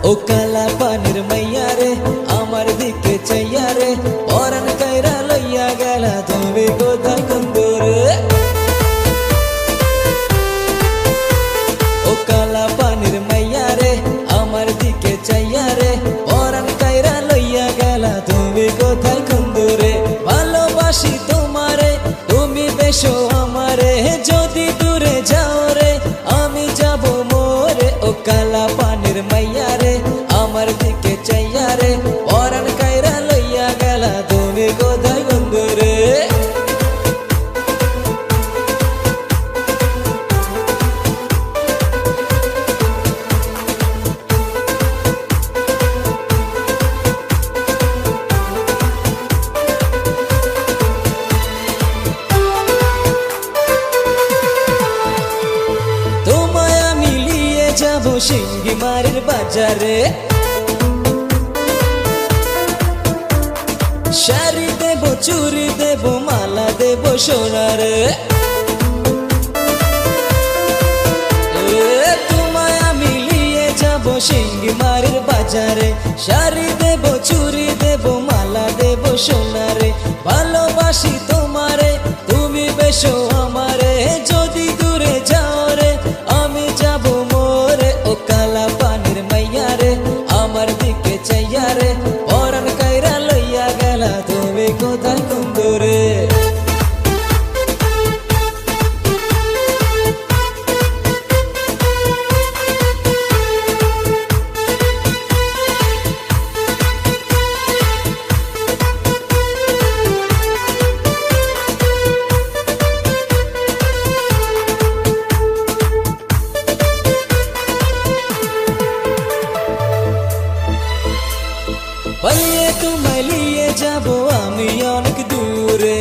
ও কালা পানির মাইয়া রে আমার দিকে চাইয়া রে পরাণ কাইরা লইয়া গেলা তুমি কোথায় কুন্দরে ও কালা পানির মাইয়া রে আমার দিকে চাইয়া রে পরাণ কাইরা লইয়া গেলা তুমি কোথায় কুন্দরে ভালোবাসি তোমারে তুমি বেশো আমারে যদি দূরে যাও রে আমি যাব মোরে ও কালা পানির মাইয়া রে আমার দিকে চাইয়া রে পরাণ কাইরা লইয়া গেলা তুমি কোথায় কুন্দরে যাবো সিঙ্গি মারের বাজারে শাড়ি দেবো চুরি দেবো মালা দেবো সোনারে তোমায় আমি নিয়ে যাবো সিঙ্গি মারের বাজারে শাড়ি দেবো চুরি দেবো মালা দেবো সোনারে ভালোবাসি তোমারে তুমি বেশো আমারে যদি দূরে যাও রে আমি যাবো ও কালা পানির মাইয়া রে আমার দিকে চাইয়া রে পরাণ কাইরা লইয়া গেলা তুমি কোথায় কুন্দরে পাইয়ে তোমায় নিয়ে যাবো আমি অনেক দূরে